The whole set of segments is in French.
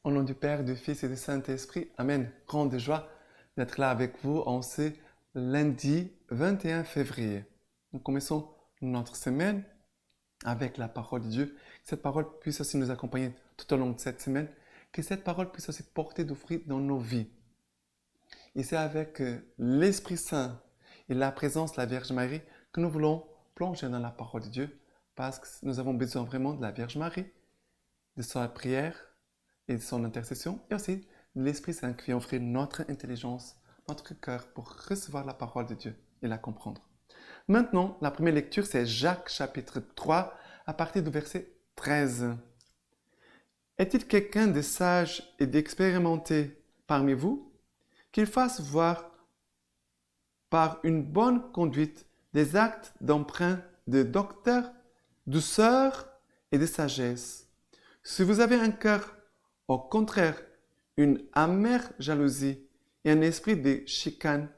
Au nom du Père, du Fils et du Saint-Esprit, Amen. Grande joie d'être là avec vous en ce lundi 21 février. Nous commençons notre semaine avec la parole de Dieu. Que cette parole puisse aussi nous accompagner tout au long de cette semaine. Que cette parole puisse aussi porter du fruit dans nos vies. Et c'est avec l'Esprit Saint et la présence de la Vierge Marie que nous voulons plonger dans la parole de Dieu parce que nous avons besoin vraiment de la Vierge Marie, de sa prière et de son intercession et aussi de l'Esprit Saint qui vient offrir notre intelligence, notre cœur pour recevoir la parole de Dieu et la comprendre. Maintenant, la première lecture, c'est Jacques chapitre 3 à partir du verset 13. Est-il quelqu'un de sage et d'expérimenté parmi vous qu'il fasse voir par une bonne conduite des actes d'emprunt de docteur, douceur et de sagesse? Si vous avez un cœur, au contraire, une amère jalousie et un esprit de chicane,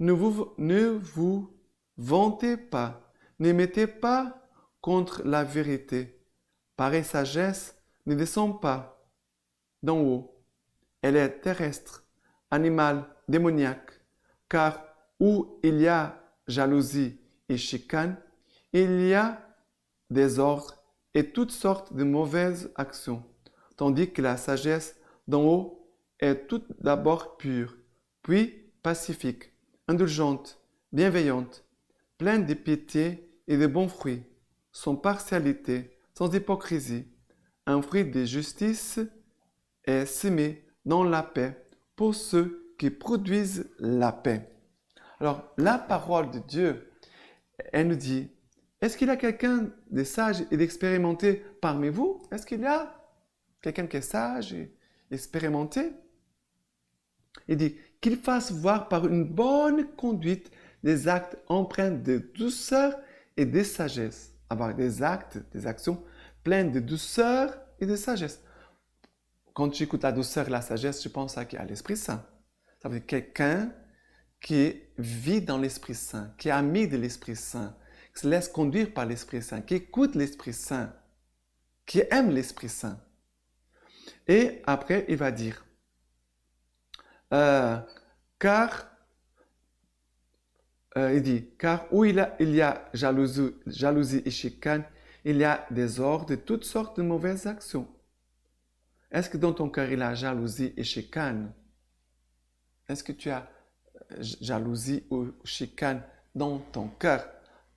ne vous vantez pas, ne mettez pas contre la vérité. Pareille sagesse ne descend pas d'en haut. Elle est terrestre, animale, démoniaque, car où il y a jalousie et chicane, il y a désordre et toutes sortes de mauvaises actions, tandis que la sagesse d'en haut est tout d'abord pure, puis pacifique, indulgente, bienveillante, pleine de pitié et de bons fruits, sans partialité, sans hypocrisie. Un fruit de justice est semé dans la paix pour ceux qui produisent la paix. Alors, la parole de Dieu, elle nous dit, est-ce qu'il y a quelqu'un de sage et d'expérimenté parmi vous? Est-ce qu'il y a quelqu'un qui est sage et expérimenté? Il dit qu'il fasse voir par une bonne conduite des actes empreints de douceur et de sagesse. Avoir des actes, des actions pleines de douceur et de sagesse. Quand tu écoutes la douceur et la sagesse, je pense à l'Esprit Saint. Ça veut dire quelqu'un qui vit dans l'Esprit Saint, qui est ami de l'Esprit Saint, qui se laisse conduire par l'Esprit Saint, qui écoute l'Esprit Saint, qui aime l'Esprit Saint. Et après, il va dire, il dit, car où il y a jalousie et chicane, il y a désordre et toutes sortes de mauvaises actions. Est-ce que dans ton cœur, il y a jalousie et chicane? Est-ce que tu as jalousie ou chicane dans ton cœur?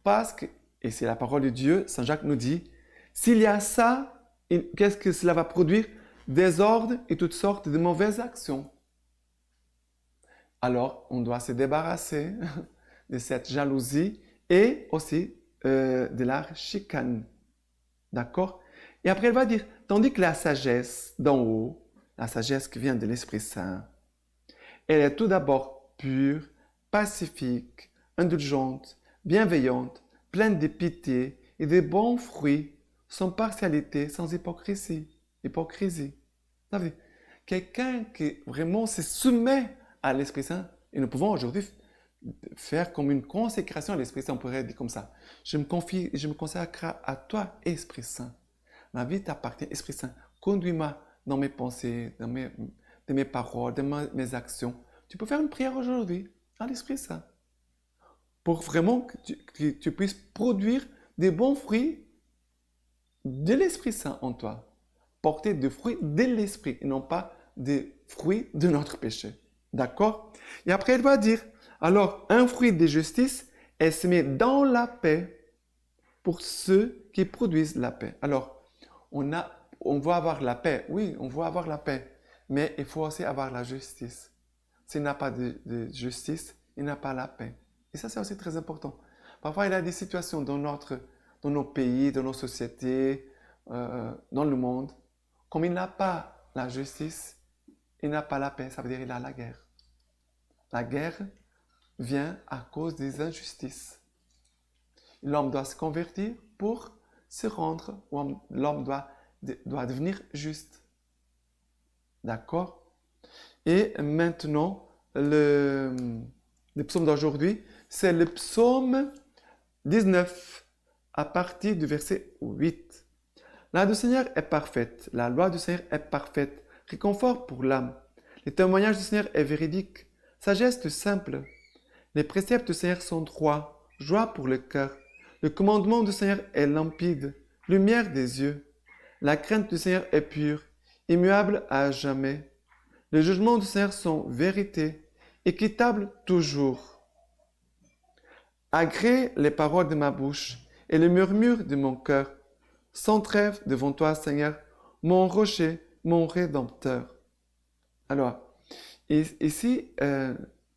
Parce que, et c'est la parole de Dieu, Saint Jacques nous dit, s'il y a ça, qu'est-ce que cela va produire? Désordre et toutes sortes de mauvaises actions. Alors, on doit se débarrasser de cette jalousie et aussi de la chicane. D'accord? Et après, elle va dire, tandis que la sagesse d'en haut, la sagesse qui vient de l'Esprit Saint, elle est tout d'abord pure, pacifique, indulgente, bienveillante, pleine de pitié et de bons fruits, sans partialité, sans hypocrisie. Ça veut dire, quelqu'un qui vraiment se soumet à l'Esprit Saint, et nous pouvons aujourd'hui faire comme une consécration à l'Esprit Saint, on pourrait dire comme ça. Je me confie, je me consacre à toi, Esprit Saint. Ma vie t'appartient, Esprit Saint. Conduis-moi dans mes pensées, dans mes paroles, dans mes actions. Tu peux faire une prière aujourd'hui à l'Esprit Saint pour vraiment que tu puisses produire des bons fruits de l'Esprit Saint en toi. Porter des fruits de l'Esprit et non pas des fruits de notre péché. D'accord? Et après, il va dire, alors, un fruit de justice est semé dans la paix pour ceux qui produisent la paix. Alors, on veut avoir la paix. Oui, on veut avoir la paix. Mais il faut aussi avoir la justice. S'il n'y a pas de justice, il n'y a pas la paix. Et ça, c'est aussi très important. Parfois, il y a des situations dans nos pays, dans nos sociétés, dans le monde. Comme il n'y a pas la justice, il n'y a pas la paix. Ça veut dire qu'il y a la guerre. La guerre vient à cause des injustices. L'homme doit se convertir pour se rendre, l'homme doit devenir juste. D'accord? Et maintenant, le psaume d'aujourd'hui, c'est le psaume 19, à partir du verset 8. La loi du Seigneur est parfaite, réconfort pour l'âme. Le témoignage du Seigneur est véridique, sa geste simple. Les préceptes du Seigneur sont droits, joie pour le cœur. Le commandement du Seigneur est limpide, lumière des yeux. La crainte du Seigneur est pure, immuable à jamais. Les jugements du Seigneur sont vérité, équitables toujours. Agrée les paroles de ma bouche et le murmure de mon cœur, sans trêve devant toi, Seigneur, mon rocher, mon rédempteur. Alors, ici,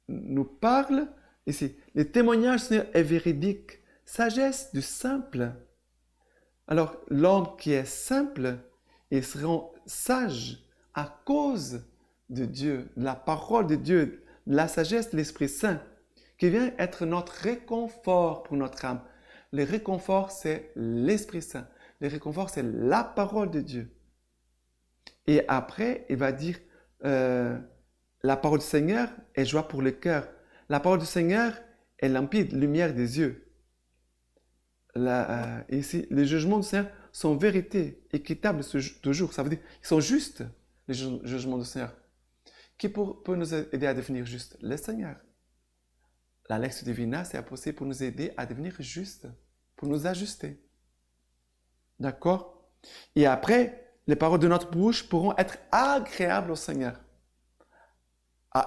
nous parle, ici, le témoignage du Seigneur est véridique, sagesse du simple. Alors, l'homme qui est simple, il sera sage à cause de Dieu, de la parole de Dieu, de la sagesse de l'Esprit Saint, qui vient être notre réconfort pour notre âme. Le réconfort, c'est l'Esprit Saint. Le réconfort, c'est la parole de Dieu. Et après, il va dire, la parole du Seigneur est joie pour le cœur. La parole du Seigneur est limpide, lumière des yeux. Ici, les jugements du Seigneur sont vérité, équitables toujours. Ça veut dire qu'ils sont justes, les jugements du Seigneur. Qui peut nous aider à devenir justes? Le Seigneur. La Lex Divina, c'est apposé pour nous aider à devenir justes, pour nous ajuster. D'accord? Et après, les paroles de notre bouche pourront être agréables au Seigneur.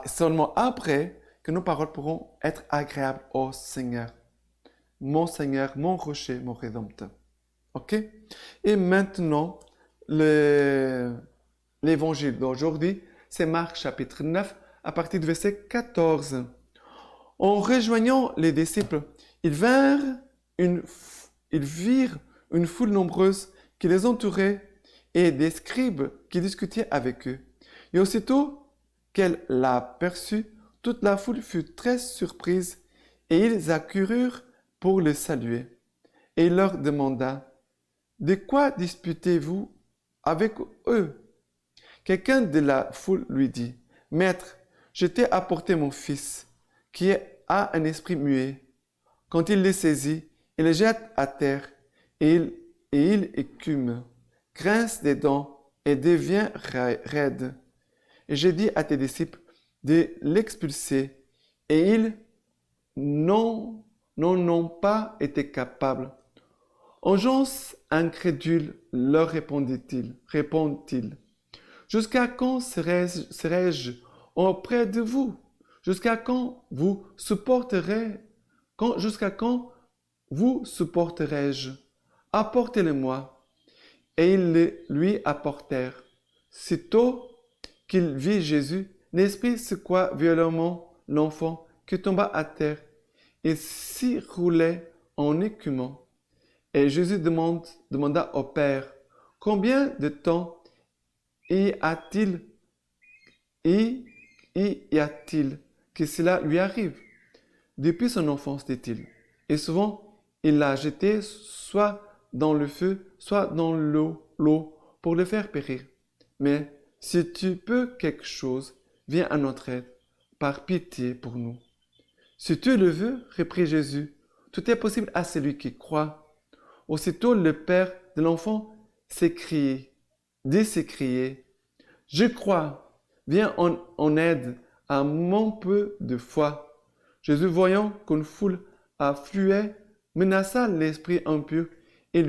Seulement après que nos paroles pourront être agréables au Seigneur. Mon Seigneur, mon rocher, mon rédempteur. Ok? Et maintenant, l'évangile d'aujourd'hui, c'est Marc chapitre 9, à partir du verset 14. En rejoignant les disciples, ils virent une foule nombreuse qui les entourait et des scribes qui discutaient avec eux. Et aussitôt qu'elle l'aperçut, toute la foule fut très surprise et ils accoururent pour le saluer. Et il leur demanda, « De quoi disputez-vous avec eux ?» Quelqu'un de la foule lui dit, « Maître, je t'ai apporté mon fils, qui a un esprit muet. Quand il le saisit, il le jette à terre, et il écume, grince des dents et devient raide. Et j'ai dit à tes disciples de l'expulser, et ils n'en ont pas été capables. » Engeance incrédule, leur répond-il, jusqu'à quand serai-je auprès de vous? Jusqu'à quand vous supporterai-je? Apportez-le-moi. Et ils le lui apportèrent. Sitôt qu'il vit Jésus, l'esprit secoua violemment l'enfant qui tomba à terre et s'y roulait en écumant. Et Jésus demanda au Père, « Combien de temps y a-t-il que cela lui arrive? » Depuis son enfance, dit-il. Et souvent, il l'a jeté soit dans le feu, soit dans l'eau pour le faire périr. Mais si tu peux quelque chose, viens à notre aide, par pitié pour nous. Si tu le veux, reprit Jésus, tout est possible à celui qui croit. Aussitôt le père de l'enfant s'écriait, « Je crois, viens en aide à mon peu de foi. » Jésus, voyant qu'une foule affluait, menaça l'esprit impur et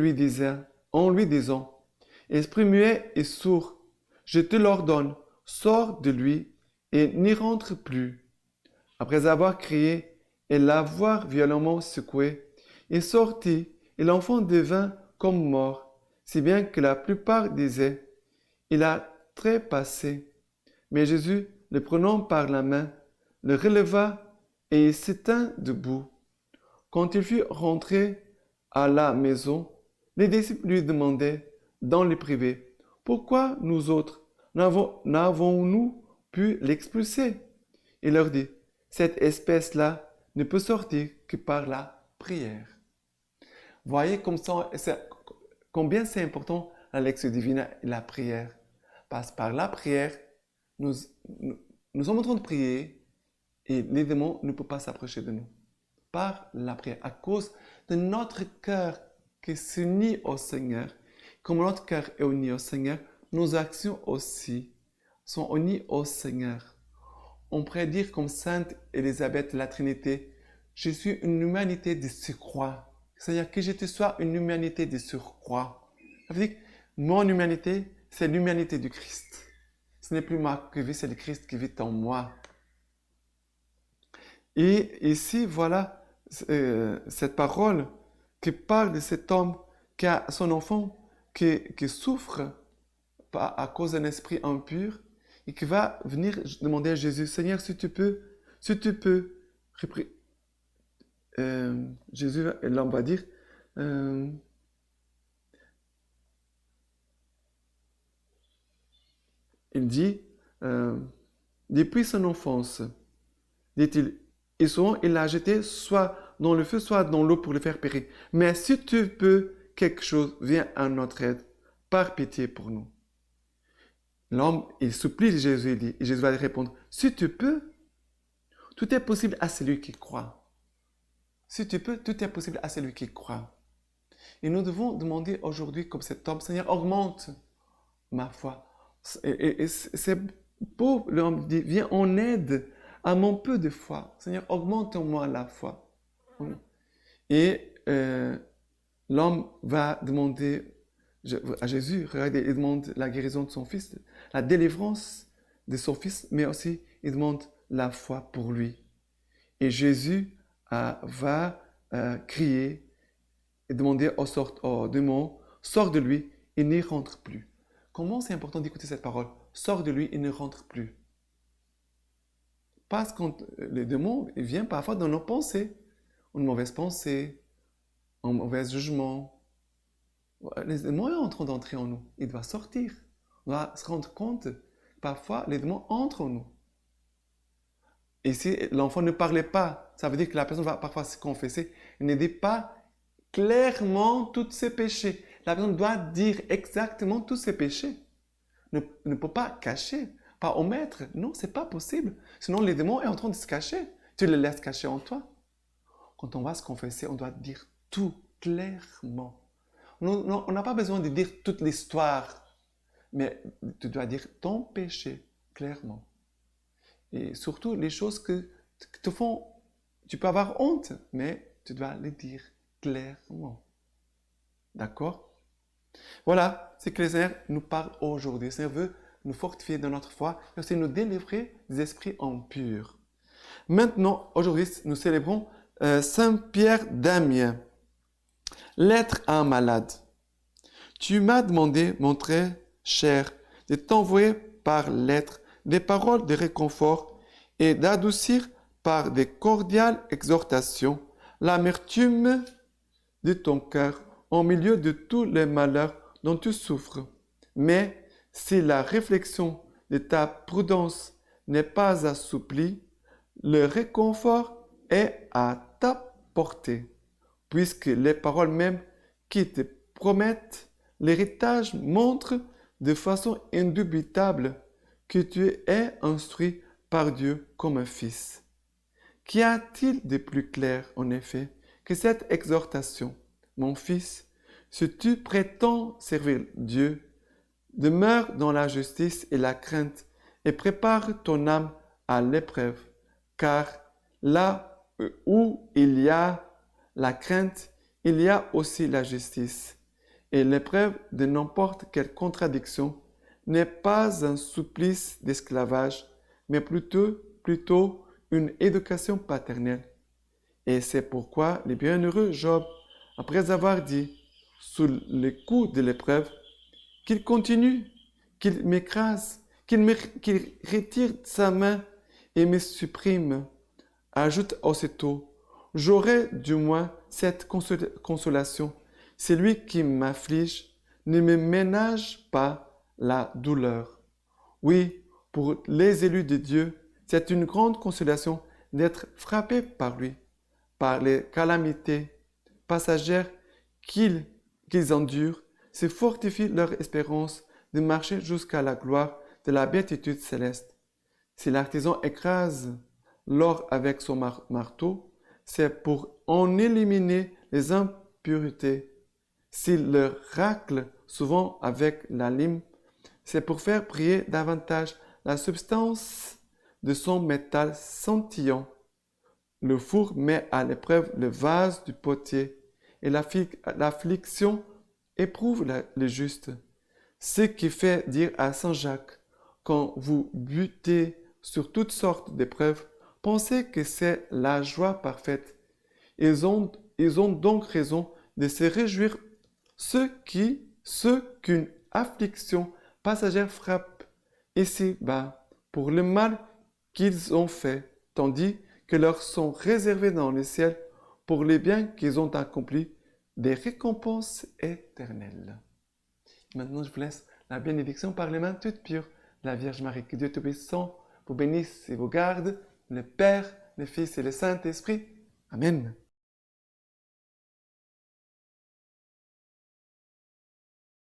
en lui disant, « Esprit muet et sourd, je te l'ordonne, sors de lui et n'y rentre plus. » Après avoir crié et l'avoir violemment secoué, il sortit et l'enfant devint comme mort, si bien que la plupart disaient, « Il a trépassé. » Mais Jésus, le prenant par la main, le releva et il s'étint debout. Quand il fut rentré à la maison, les disciples lui demandaient, dans le privé, « Pourquoi nous autres n'avons-nous pu l'expulser ?» Il leur dit, « Cette espèce-là ne peut sortir que par la prière. » Voyez combien c'est important la lecture divine et la prière. Parce que par la prière, nous sommes en train de prier et les démons ne peuvent pas s'approcher de nous. Par la prière, à cause de notre cœur qui s'unit au Seigneur. Comme notre cœur est uni au Seigneur, nos actions aussi sont unis au Seigneur. On pourrait dire comme Sainte Élisabeth de la Trinité, je suis une humanité de surcroît. C'est-à-dire que je te sois une humanité de surcroît. Ça veut dire que mon humanité, c'est l'humanité du Christ. Ce n'est plus moi qui vis, c'est le Christ qui vit en moi. Et ici, voilà cette parole qui parle de cet homme qui a son enfant qui souffre à cause d'un esprit impur et qui va venir demander à Jésus, Seigneur, si tu peux, Jésus, l'homme va dire, il dit, depuis son enfance, dit-il, et souvent il l'a jeté soit dans le feu, soit dans l'eau pour le faire périr. Mais si tu peux quelque chose, viens à notre aide, par pitié pour nous. L'homme, il supplie Jésus, il dit, et Jésus va lui répondre, si tu peux, tout est possible à celui qui croit. Si tu peux, tout est possible à celui qui croit. Et nous devons demander aujourd'hui, comme cet homme, Seigneur, augmente ma foi. Et c'est beau, l'homme dit, viens en aide à mon peu de foi. Seigneur, augmente-moi la foi. Et l'homme va demander à Jésus, regardez, il demande la guérison de son fils, la délivrance de son fils, mais aussi il demande la foi pour lui. Et Jésus va crier et demander au démon, sors de lui et n'y rentre plus. Comment c'est important d'écouter cette parole? Sors de lui et ne rentre plus. Parce que le démon vient parfois dans nos pensées, une mauvaise pensée, un mauvais jugement. Les démons sont en train d'entrer en nous. Il doit sortir. On doit se rendre compte que parfois les démons entrent en nous. Et si l'enfant ne parlait pas, ça veut dire que la personne va parfois se confesser. Il ne dit pas clairement tous ses péchés. La personne doit dire exactement tous ses péchés. Ne peut pas cacher, pas omettre. Non, c'est pas possible. Sinon, les démons sont en train de se cacher. Tu les laisses cacher en toi. Quand on va se confesser, on doit dire tout clairement. On n'a pas besoin de dire toute l'histoire, mais tu dois dire ton péché clairement. Et surtout, les choses que te font, tu peux avoir honte, mais tu dois les dire clairement. D'accord? Voilà ce que le Seigneur nous parle aujourd'hui. Le Seigneur veut nous fortifier dans notre foi et aussi nous délivrer des esprits impurs. Maintenant, aujourd'hui, nous célébrons Saint Pierre d'Amiens. Lettre à un malade. Tu m'as demandé, mon très cher, de t'envoyer par lettre des paroles de réconfort et d'adoucir par des cordiales exhortations l'amertume de ton cœur au milieu de tous les malheurs dont tu souffres. Mais si la réflexion de ta prudence n'est pas assouplie, le réconfort est à ta portée, puisque les paroles mêmes qui te promettent l'héritage montrent de façon indubitable que tu es instruit par Dieu comme un fils. Qu'y a-t-il de plus clair, en effet, que cette exhortation? Mon fils, si tu prétends servir Dieu, demeure dans la justice et la crainte et prépare ton âme à l'épreuve, car là où il y a la crainte, il y a aussi la justice. Et l'épreuve de n'importe quelle contradiction n'est pas un supplice d'esclavage, mais plutôt une éducation paternelle. Et c'est pourquoi le bienheureux Job, après avoir dit, sous le coup de l'épreuve, qu'il continue, qu'il m'écrase, qu'il retire sa main et me supprime, ajoute aussitôt, j'aurai du moins cette consolation. Celui qui m'afflige ne me ménage pas la douleur. Oui, pour les élus de Dieu, c'est une grande consolation d'être frappés par lui, par les calamités passagères qu'ils endurent, se fortifie leur espérance de marcher jusqu'à la gloire de la béatitude céleste. Si l'artisan écrase l'or avec son marteau, c'est pour en éliminer les impuretés. S'il le racle souvent avec la lime, c'est pour faire briller davantage la substance de son métal scintillant. Le four met à l'épreuve le vase du potier, et l'affliction éprouve le juste. Ce qui fait dire à Saint Jacques, quand vous butez sur toutes sortes d'épreuves, pensez que c'est la joie parfaite. Ils ont donc raison de se réjouir ceux qu'une affliction passagère frappe ici-bas pour le mal qu'ils ont fait, tandis que leur sont réservés dans le ciel pour les biens qu'ils ont accomplis, des récompenses éternelles. Maintenant, je vous laisse la bénédiction par les mains toutes pures de la Vierge Marie. Que Dieu Tout-Puissant vous bénisse et vous garde, le Père, le Fils et le Saint-Esprit. Amen.